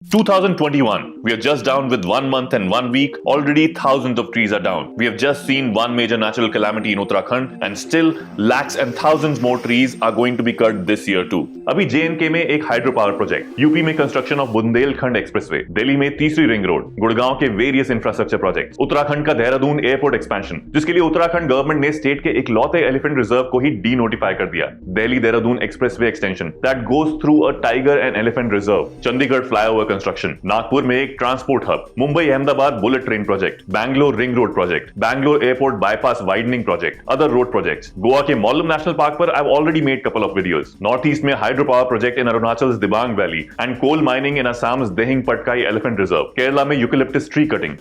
2021. We are just down with 1 month and 1 week. Already thousands of trees are down. We have just seen one major natural calamity in Uttarakhand and still lakhs and thousands more trees are going to be cut this year too. अभी JNK में एक hydro power project, UP में construction of Bundelkhand expressway, Delhi में तीसरी ring road, Gurgaon के various infrastructure projects, Uttarakhand का Dehradun airport expansion, जिसके लिए उत्तराखंड गवर्नमेंट ने स्टेट के इकलौते एलिफेंट रिजर्व को ही डी नोटिफाई कर दिया, Delhi Dehradun expressway extension that goes through a tiger and elephant reserve, Chandigarh flyover construction, Nagpur में एक transport hub, Mumbai Ahmedabad bullet train project, Bangalore ring road project, Bangalore airport bypass widening project, other road projects, Goa के Mollem national park पर I have already made couple of videos, north east में hydro power project in Arunachal Dibang valley and coal mining in Assam Dehing Patkai elephant reserve, Kerala में eucalyptus tree cutting.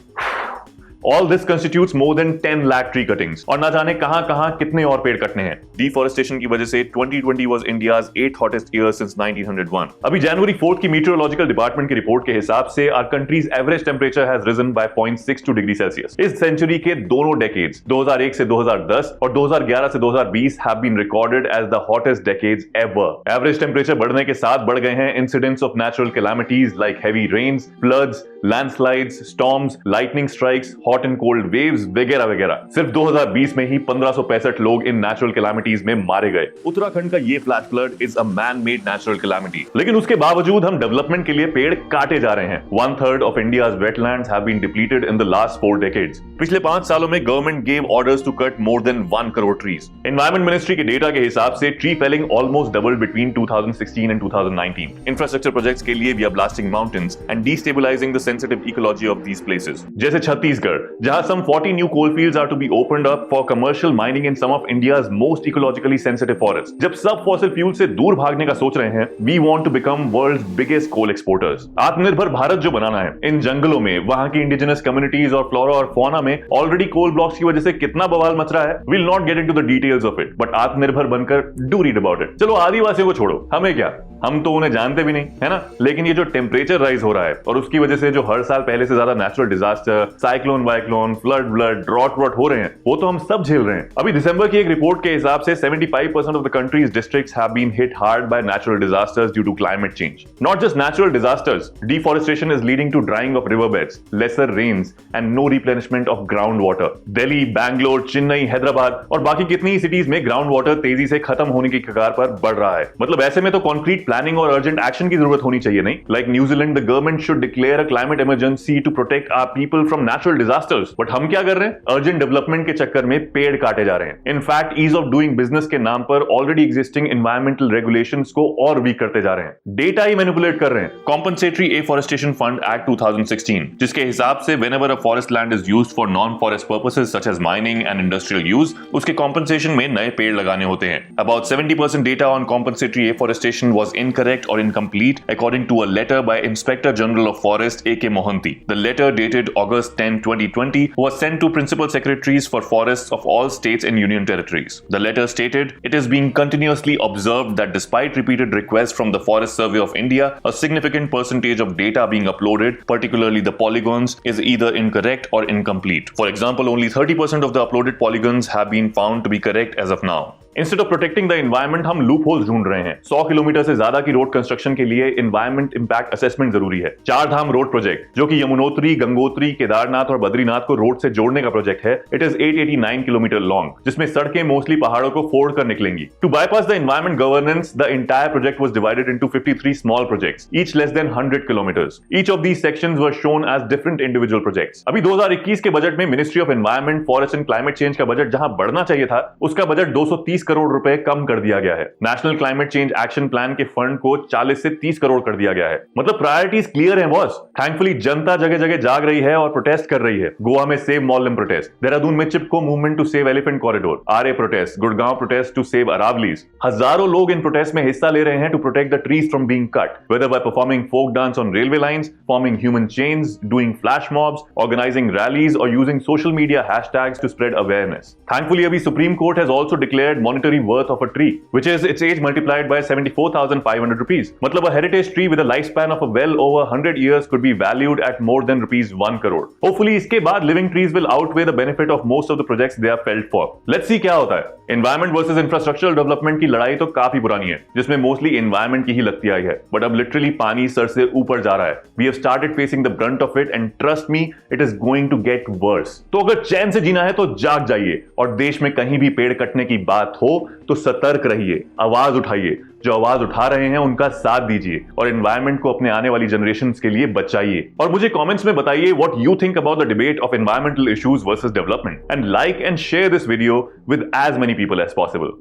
All this constitutes more than 10 lakh tree cuttings. और ना जाने कहां कितने और पेड़ कटने हैं. Deforestation की वजह से 2020 was India's 8th hottest year since 1901. अभी January 4th की Meteorological Department की रिपोर्ट के हिसाब से our country's average temperature has risen by 0.62 degree Celsius. इस सेंचुरी के दोनों decades 2001 से 2010 और 2011 से 2020 have been recorded as the hottest decades ever. Average temperature बढ़ने के साथ बढ़ गए हैं incidents of natural calamities like heavy rains, floods, landslides, storms, lightning strikes, hot and cold waves वगैरह वगैरह. सिर्फ 2020 में ही 1565 लोग इन नेचुरल कैलामिटीज में मारे गए. उत्तराखंड का ये flash flood is a man made natural calamity, लेकिन उसके बावजूद हम डेवलपमेंट के लिए पेड़ काटे जा रहे हैं. 1/3 of India's wetlands have been depleted in the last 4 decades. पिछले 5 सालों में government gave orders to cut more than 1 crore trees. Environment ministry के डेटा के हिसाब से tree felling almost doubled between 2016 and 2019. Infrastructure projects के लिए we are blasting mountains and destabilising the sensitive ecology of these places, जैसे छत्तीसगढ़, जहां some 40 new coal fields are to be opened up for commercial mining in some of India's most ecologically sensitive forests. जब सब fossil fuel से दूर भागने का सोच रहे हैं, we want to become world's biggest coal exporters. आत्मनिर्भर भारत जो बनाना है, इन जंगलों में वहां की इंडिजिनस कम्युनिटीज और फ्लोरा और फौना में ऑलरेडी कोल ब्लॉक्स की वजह से कितना बवाल मच रहा है, we'll not get into the details of it, but आत्मनिर्भर बनकर do read about it. चलो आदिवासियों को छोड़ो, हमें क्या, हम तो उन्हें जानते भी नहीं, है ना? लेकिन ये जो टेम्परेचर राइज हो रहा है और उसकी वजह से जो हर साल पहले से ज्यादा नेचुरल डिजास्टर, साइक्लोन वाइक्लोन, फ्लड ड्रॉट हो रहे हैं, वो तो हम सब झेल रहे हैं. अभी दिसंबर की एक रिपोर्ट के हिसाब से 75% of the country's districts have been hit hard by natural disasters due to climate change. Not just natural disasters, deforestation is leading to drying of river beds, lesser rains and no replenishment of ground water. Delhi, Bangalore, Chennai, Hyderabad और बाकी कितनी ही cities में ground water तेजी से खत्म होने की कगार पर बढ़ रहा है. मतलब ऐसे में तो कॉन्क्रीट प्लानिंग और अर्जेंट एक्शन की जरूरत होनी चाहिए, नहीं? Like New Zealand, the government should declare a climate emergency to protect our people from natural disasters. But हम क्या कर रहे हैं? अर्जेंट डेवलपमेंट के चक्कर में पेड़ काटे जा रहे हैं. In fact ease of doing business के नाम पर ऑलरेडी एग्जिस्टिंग एनवायरमेंटल रेगुलेशंस को और वीक करते जा रहे हैं. डेटा ही मैनिपुलेट कर रहे हैं. कॉम्पनसेटरी एफॉरेस्टेशन फंड एक्ट 2016, जिसके हिसाब से whenever a forest land is used for non forest purposes such as mining and industrial use, उसके कॉम्पनसेशन में नए पेड़ लगाने होते हैं. About 70% data on compensatory afforestation was incorrect और incomplete according to a letter by Inspector General of Forest A.K. Mohanty. The letter dated August 10, 2020 was sent to Principal Secretaries for Forests of all states and union territories. The letter stated, it is being continuously observed that despite repeated requests from the Forest Survey of India, a significant percentage of data being uploaded, particularly the polygons, is either incorrect or incomplete. For example, only 30% of the uploaded polygons have been found to be correct as of now. Instead of protecting the environment हम loop holes ढूंढ रहे हैं. 100 kilometre से ज्यादा की road construction के लिए environment impact assessment जरूरी है. 4 धाम रोड प्रोजेक्ट, जो कि यमुनोत्री, गंगोत्री, केदारनाथ और बद्रीनाथ को रोड से जोड़ने का प्रोजेक्ट है, इट इज 889 किलोमीटर लॉन्ग, जिसमें सड़कें मोस्टली पहाड़ों को फोड़ कर निकलेंगी. To bypass the environment governance, the entire project was divided into 53 small projects, each less than 100 kilometres. Each of these sections were shown as different individual projects. अभी 2021 के budget में ministry of environment, forest and climate change का budget जहां बढ़ना चाहिए था, उसका budget 230 crore रुपए कम कर दिया गया है. National climate change action plan के फंड को 40 से 30 करोड़ कर दिया गया है. मतलब प्रायोरिटीज क्लियर हैं बॉस. थैंकफुली जनता जगह जगह जाग रही है और प्रोटेस्ट कर रही है. गोवा में सेव मॉलम प्रोटेस्ट, देहरादून में Chipko movement to save elephant corridor, Aarey protest, Gurgaon protest to save Aravallis. हजारों लोग इन प्रोटेस्ट में हिस्सा ले रहे हैं to protect the trees from being cut, whether by performing folk dance on railway lines, forming human chains, doing flash mobs, organising rallies और using social media hashtags to spread awareness. Thankfully अभी supreme court has also declared monetary worth of a tree, which is its age multiplied by 74,500 rupees. मतलब a heritage tree with a lifespan of a well over 100 years could be valued at more than rupees 1 crore. Hopefully इसके बाद living trees will outweigh the benefit of most of the projects they are felt for. Let's see क्या होता है. Environment versus infrastructural development की लड़ाई तो काफी पुरानी है, जिसमें मोस्टली एनवायरमेंट की ही लगती आई है, बट अब लिटरली पानी सर से ऊपर जा रहा है. We have started facing the brunt of it and trust me it is going to get worse. तो अगर चैन से जीना है तो जाग जाइए और देश में कहीं भी पेड़ कटने की बात हो तो सतर्क रहिए, आवाज उठाइए. जो आवाज उठा रहे हैं उनका साथ दीजिए और एनवायरमेंट को अपने आने वाली जनरेशंस के लिए बचाइए. और मुझे कमेंट्स में बताइए what you think about the debate of environmental issues versus development, and like and share this video with as many people as possible.